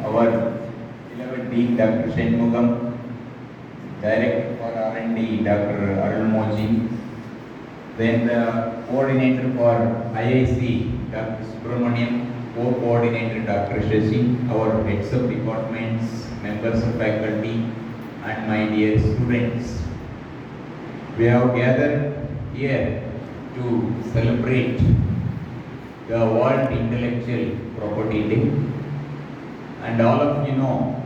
our beloved Dean Dr. Shenmugam, Director for R&D Dr. Arulmoji, then the Coordinator for IIC Dr. Subramaniam, Co-Coordinator Dr. Shashi, our heads of departments, members of faculty, and my dear students. We have gathered here to celebrate the World Intellectual Property Day, and all of you know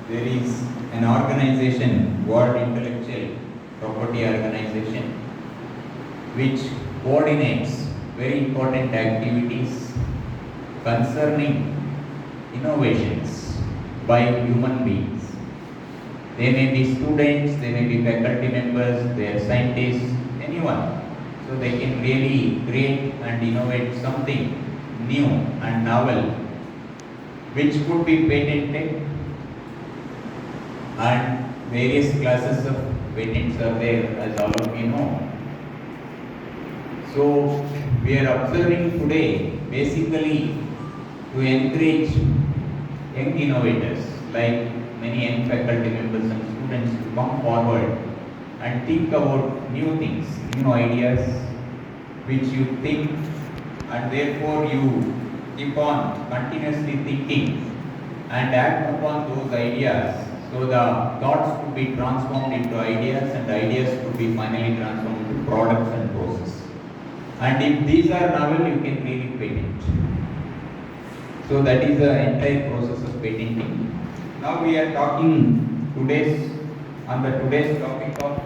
there is an organization, World Intellectual Property Organization, which coordinates very important activities concerning innovations by human beings. They may be students, they may be faculty members, they are scientists, anyone. So they can really create and innovate something new and novel which could be patented, and various classes of patents are there, as all of you know. So we are observing today basically to encourage young innovators like many young faculty members and students to come forward and think about new things, new ideas which you think, and therefore you keep on continuously thinking and act upon those ideas. So the thoughts could be transformed into ideas, and ideas could be finally transformed into products and processes. And if these are novel, you can really patent. So that is the entire process of patenting. Now we are talking on the today's topic of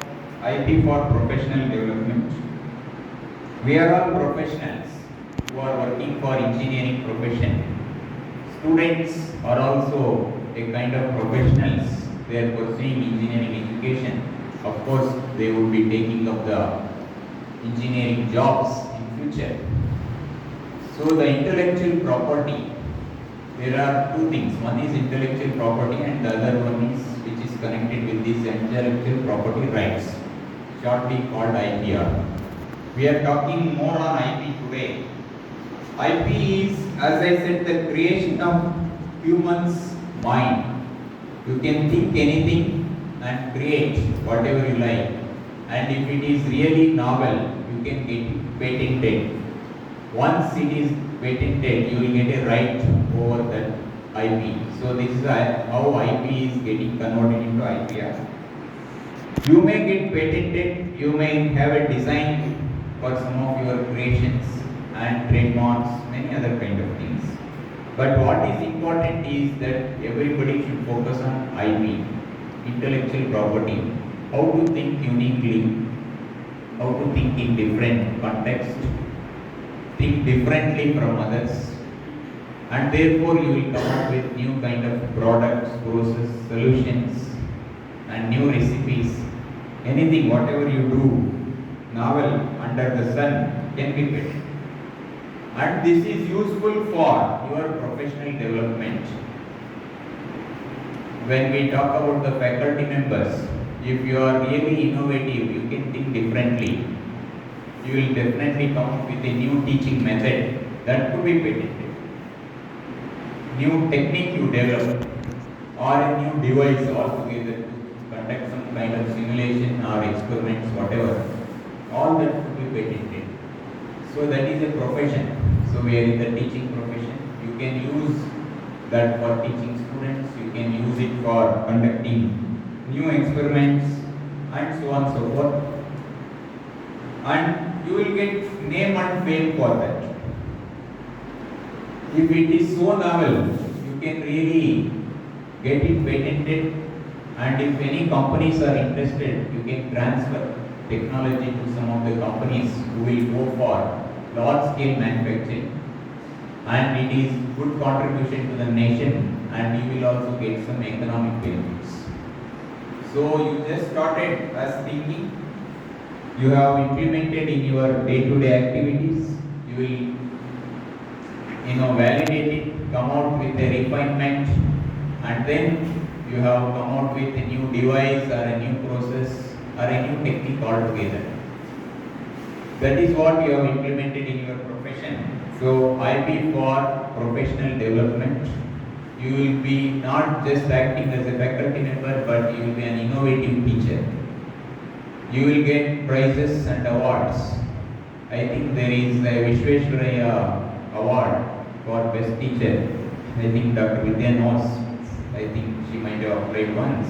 IP for professional development. We are all professionals who are working for engineering profession. Students are also a kind of professionals. They are pursuing engineering education. Of course, they would be taking up the engineering jobs in future. So the intellectual property, there are two things. One is intellectual property and the other one is which is connected with this intellectual property rights, shortly called IPR. We are talking more on IP today. IP is, as I said, the creation of human's mind. You can think anything and create whatever you like. And if it is really novel, you can get it patented. Once it is patented, you will get a right over that IP. So this is how IP is getting converted into IPR. You may get patented, you may have a design for some of your creations and trademarks, many other kind of things. But what is important is that everybody should focus on IP, intellectual property, how to think uniquely, how to think in different contexts, think differently from others, and therefore you will come up with new kind of products, process, solutions, and new recipes. Anything, whatever you do, novel under the sun can be patented. And this is useful for your professional development. When we talk about the faculty members, if you are really innovative, you can think differently. You will definitely come up with a new teaching method that could be patented. New technique you develop, or a new device altogether to conduct some kind of simulation or experiments, whatever, all that could be patented. So that is a profession. So we are in the teaching profession. You can use that for teaching students, you can use it for conducting new experiments and so on and so forth. And you will get name and fame for that. If it is so novel, you can really get it patented, and if any companies are interested, you can transfer technology to some of the companies who will go for large scale manufacturing, and it is good contribution to the nation, and you will also get some economic benefits. So you just started as thinking, you have implemented in your day-to-day activities, you will validate it, come out with a refinement, and then you have come out with a new device or a new process or a new technique altogether. That is what you have implemented in your profession. So IP for professional development. you will be not just acting as a faculty member, but you will be an innovative teacher. You will get prizes and awards. I think there is a Vishweshwaraya award for best teacher. I think Dr. Vidya knows. I think she might have applied once.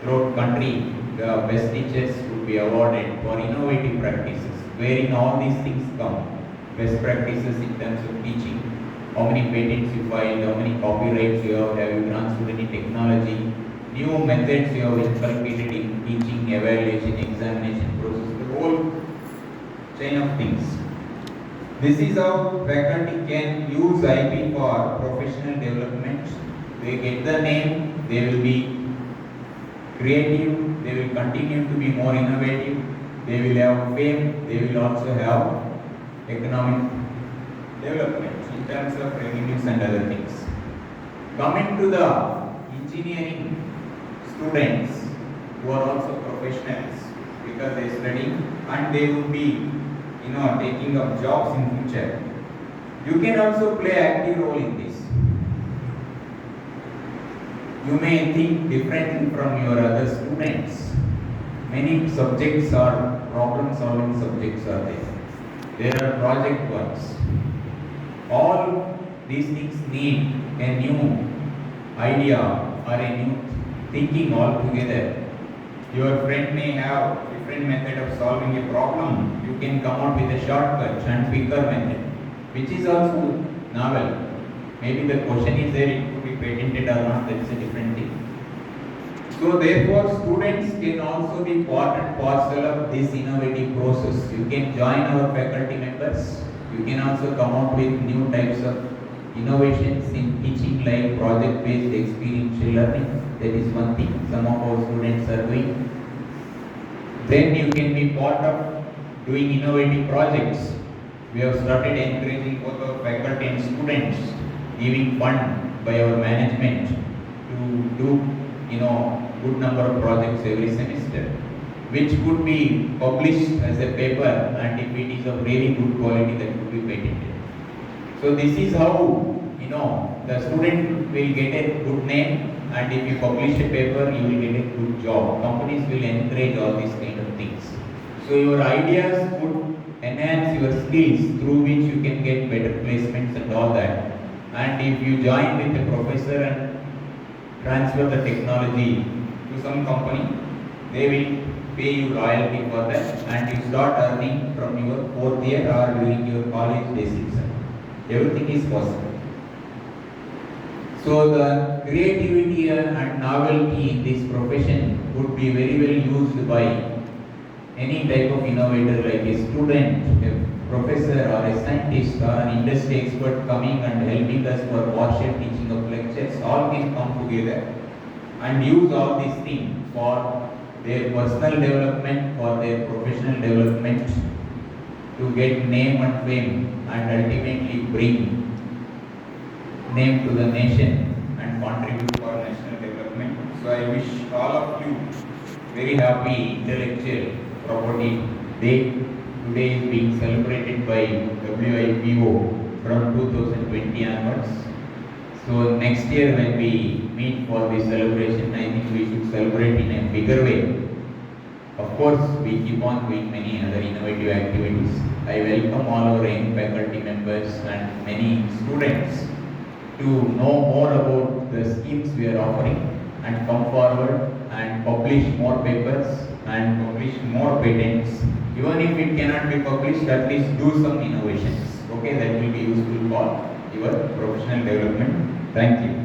Throughout country, the best teachers would be awarded for innovative practices, wherein all these things come. Best practices in terms of teaching, how many patents you filed, how many copyrights you have you transferred any technology, new methods you have inculcated in teaching, evaluation, examination process, the whole chain of things. This is how faculty can use IP for professional development. They get the name, they will be creative, they will continue to be more innovative, they will have fame, they will also have economic development in terms of revenues and other things. Coming to the engineering students who are also professionals because they study and they will be taking up jobs in future. You can also play active role in this. You may think different from your other students. Many subjects are problem solving subjects are there. There are project works. All these things need a new idea or a new thinking altogether. Your friend may have different method of solving a problem. You can come out with a shortcut and quicker method, which is also novel. Maybe the question is there, it could be patented or not, that is a different thing. So therefore, students can also be part and parcel of this innovative process. You can join our faculty members. You can also come out with new types of innovations in teaching like project-based experiential learning. That is one thing some of our students are doing. Then you can be part of doing innovative projects. We have started encouraging both our faculty and students, giving fund by our management to do good number of projects every semester, which could be published as a paper, and if it is of really good quality, that could be patented. So this is how the student will get a good name, and if you publish a paper, you will get a good job. Companies will encourage all these kind of things. So your ideas would enhance your skills through which you can get better placements and all that. And if you join with a professor and transfer the technology to some company, they will pay you royalty for that, and you start earning from your 4th year or during your college days itself. Everything is possible. So the creativity and novelty in this profession would be very well used by any type of innovator, like a student, a professor or a scientist or an industry expert coming and helping us for workshop teaching of lectures. All can come together and use all these things for their personal development, for their professional development, to get name and fame and ultimately bring name to the nation and contribute for national development. So I wish all of you very happy intellectual property day. Today is being celebrated by WIPO from 2020 onwards. So next year when we meet for this celebration, I think we should celebrate in a bigger way. Of course, we keep on doing many other innovative activities. I welcome all our young faculty members and many students to know more about the schemes we are offering and come forward and publish more papers and publish more patents. Even if it cannot be published, at least do some innovations. Okay, that will be useful for your professional development. Thank you.